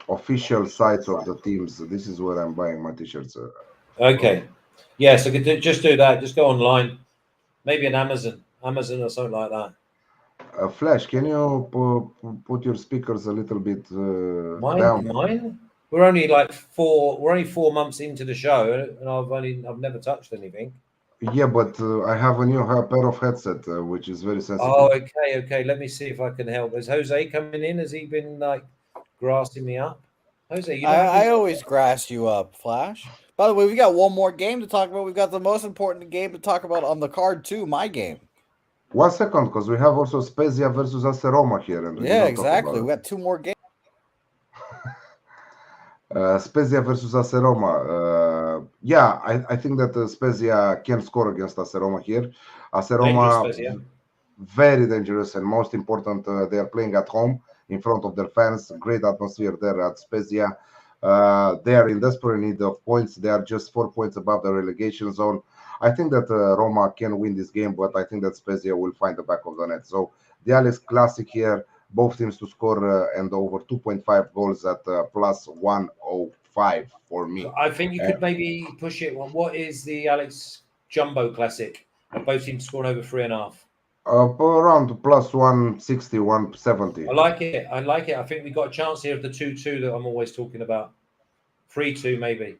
official sites of the teams, this is where I'm buying my t-shirts. Okay, yeah, so just do that. Just go online, maybe an Amazon or something like that. Flash, can you put your speakers a little bit down? Mine? We're only like 4 months into the show, and I've never touched anything. Yeah, but I have a new pair of headset, which is very sensitive. Oh, okay. Let me see if I can help. Is Jose coming in? Has he been like grassing me up? Jose, I always grass you up, Flash. By the way, we got one more game to talk about. We've got the most important game to talk about on the card too. My game. 1 second, because we have also Spezia versus Roma here, and yeah, exactly. We got 2 more games. Spezia versus Roma. Yeah, I think that Spezia can score against Roma here. Roma, very dangerous, and most important, they are playing at home in front of their fans. Great atmosphere there at Spezia. They are in desperate need of points. They are just 4 points above the relegation zone. I think that Roma can win this game, but I think that Spezia will find the back of the net. So the Alex Classic here. Both teams to score and over 2.5 goals at plus 105 for me. I think you could maybe push it. What is the Alex Jumbo Classic? Both teams scoring over 3.5. Around plus 160, 170. I like it. I think we got a chance here of the 2-2 that I'm always talking about. 3-2 maybe.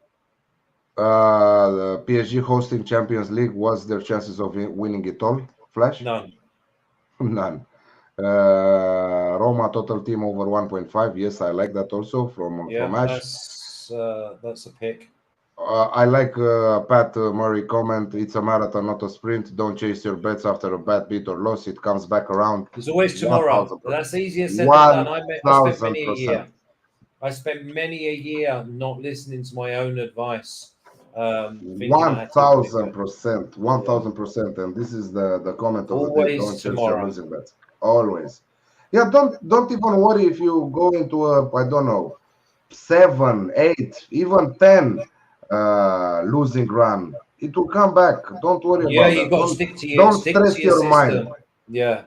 The PSG hosting Champions League. What's their chances of winning it all? Flash? None. Roma total team over 1.5. Yes, I like that also from Ash. That's a pick. I like Pat Murray comment. It's a marathon, not a sprint. Don't chase your bets after a bad beat or loss. It comes back around. There's always tomorrow. That's easier said than done. I spent many a year. I spent many a year not listening to my own advice. Thinking I had to put it back. 1,000%, and this is the comment of the day. Always Don't chase your tomorrow. losing bets. Always. Yeah, don't even worry if you go into a, I don't know, 7, 8, even 10 losing run. It will come back. Don't worry Yeah, about you've that. got to stick to Don't your stress your mind. system. Yeah.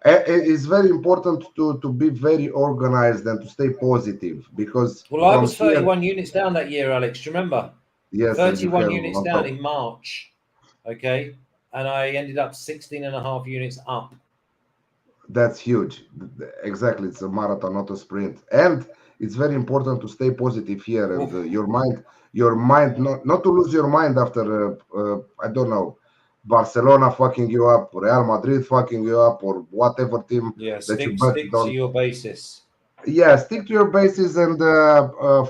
It's very important to be very organized and to stay positive, because Well, I from was here, 31 units down that year, Alex. Do you remember? yes, and you 31 have units on down top. in March. Okay. And I ended up 16 and a half units up. That's huge. Exactly, it's a marathon, not a sprint, and it's very important to stay positive here, and your mind, not to lose your mind after I don't know, Barcelona fucking you up, Real Madrid fucking you up, or whatever team Yeah, that you stick bet to on. your basis. Yeah, stick to your bases and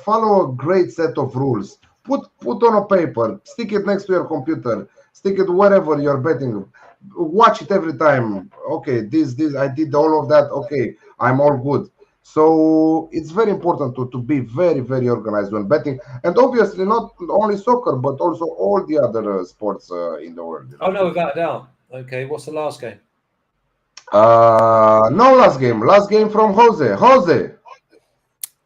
follow a great set of rules. Put on a paper, stick it next to your computer, stick it wherever you're betting. Watch it every time. Okay, this I did all of that. Okay, I'm all good. So it's very important to be very, very organized when betting, and obviously not only soccer but also all the other sports in the world. Oh no, without a doubt. Okay, what's the last game? No, last game. Last game from Jose. Jose.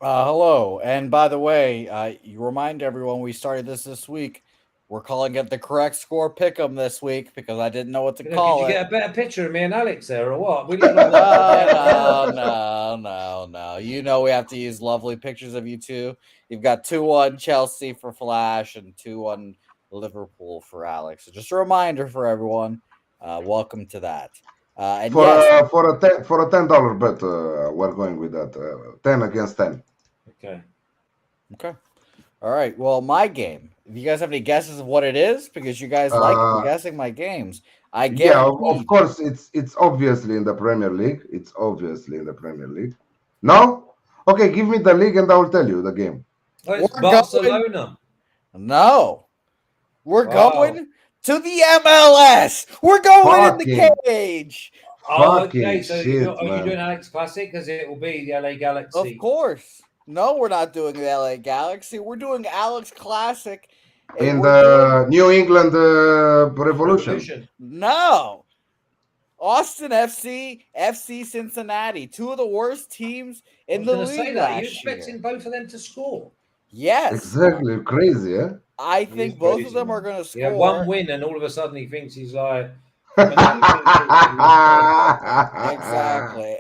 Hello, and by the way, you remind everyone we started this week. We're calling it the correct score pick'em this week because I didn't know what to call Did you it. get a better picture of me and Alex there, or what? We look like No. You know we have to use lovely pictures of you two. You've got 2-1 Chelsea for Flash and 2-1 Liverpool for Alex. So just a reminder for everyone. Welcome to that. And For yes, for a $10 bet, we're going with that 10 against 10. Okay. All right. Well, my game. If you guys have any guesses of what it is, because you guys like guessing my games, I Yeah, guarantee. of course, it's obviously in the Premier League. It's obviously in the Premier League. No? Okay, give me the league and I will tell you the game. Oh, it's We're Barcelona. No, we're Wow. going to the MLS. We're going in the cage. Oh, okay. So shit, are you doing Alex Classic? Because it will be the LA Galaxy. Of course. No, we're not doing the LA Galaxy. We're doing Alex Classic. In the New England Revolution. No. Austin FC, FC Cincinnati, two of the worst teams in the league last year. You're expecting both of them to score? Yes. Exactly. Crazy, yeah? I think both of them are going to score. Yeah, one win, and all of a sudden he thinks he's like... Exactly.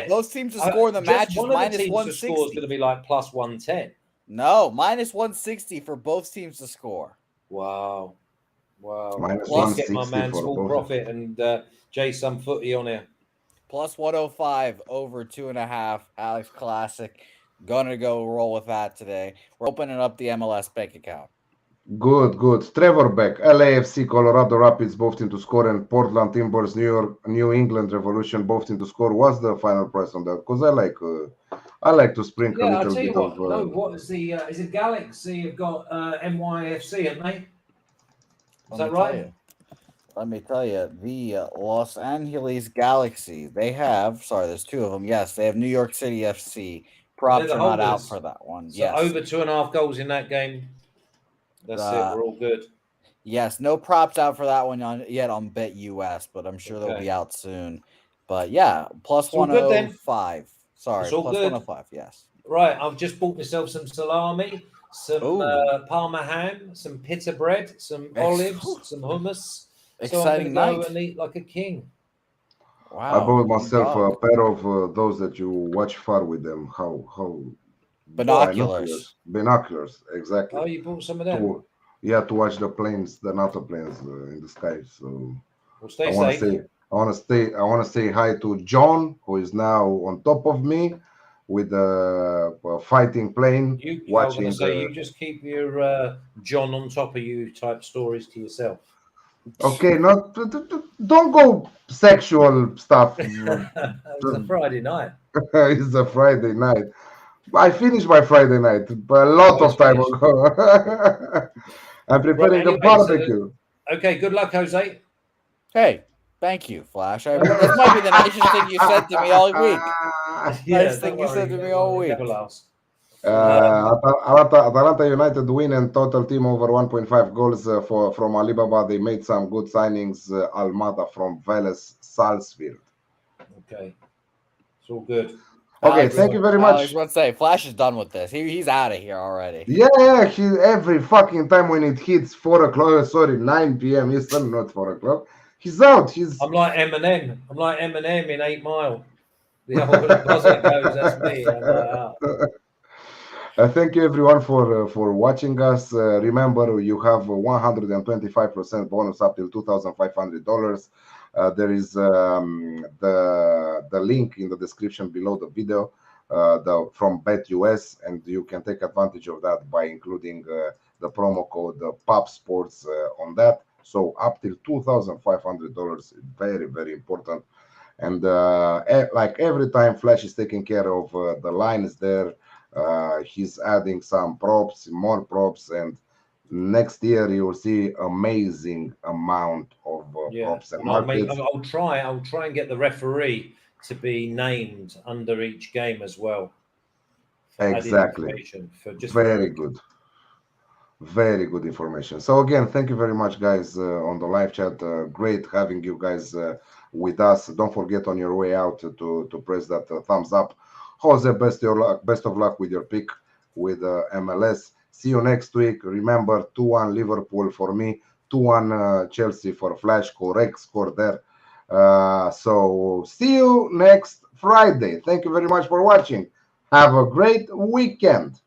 Both teams to score in the match is minus 160. Score is going to be like plus 110. No, minus 160 for both teams to score. Wow. Minus Let's get 160 my man's for full both. profit and Jay some footy on here. Plus 105 over 2.5. Alex Classic. Gonna go roll with that today. We're opening up the MLS bank account. Good. Trevor Beck, LAFC, Colorado Rapids, both team to score, and Portland Timbers, New England Revolution, both team to score. What's the final price on that? Because I like to sprinkle a little bit of. No, what is the? Is it Galaxy? Have got NYFC, haven't they? Is that right? Let me tell you, the Los Angeles Galaxy. They have. Sorry, there's two of them. Yes, they have New York City FC. Props are not out for that one. So yes, over 2.5 goals in that game. That's it. We're all good. Yes, no props out for that one yet on BetUS, but I'm sure they'll be out soon. But yeah, plus 105. Sorry, plus 105. Yes. Right, I've just bought myself some salami, some Parma ham, some pita bread, some olives, some hummus. Exciting so I'm gonna go and eat like a king. Wow! I bought myself a pair of those that you watch far with them. How binoculars. Binoculars, exactly. Oh, you bought some of them? To watch the planes, the NATO planes in the sky. So well, stay safe. I want to say hi to John, who is now on top of me with a fighting plane. You just keep your John on top of you type stories to yourself. Okay, don't go sexual stuff. It's a Friday night. It's a Friday night. I finished my Friday night a lot of time ago. I'm preparing a barbecue. Okay, good luck, Jose. Hey, thank you, Flash. This might be the nicest thing you said to me all week. Nice thing you said to me all week. Atalanta United win and total team over 1.5 goals from Alibaba. They made some good signings. Almada from Vélez Sarsfield. Okay, it's all good. Okay, Alex, thank you very much. Let's say Flash is done with this. He's out of here already. Yeah, he every fucking time when it hits 4 o'clock, sorry, 9 p.m. Eastern, not 4 o'clock, he's out. I'm like Eminem. I'm like Eminem in 8 Mile. The old buzzer goes, that's me. I'm like, Thank you everyone for watching us. Remember, you have 125% bonus up till $2,500. There is the link in the description below the video from BetUS, and you can take advantage of that by including the promo code PUB Sports on that. So up till $2,500, very, very important. And like every time, Flash is taking care of the lines there. He's adding some props, more props, and next year you will see amazing amount of props and markets. I'll try and get the referee to be named under each game as well. Exactly. Very good. Very good information. So again, thank you very much, guys, on the live chat. Great having you guys with us. Don't forget on your way out to press that thumbs up. Jose, best of luck with your pick with MLS. See you next week. Remember, 2-1 Liverpool for me, 2-1 Chelsea for Flash. Correct score there. So see you next Friday. Thank you very much for watching. Have a great weekend.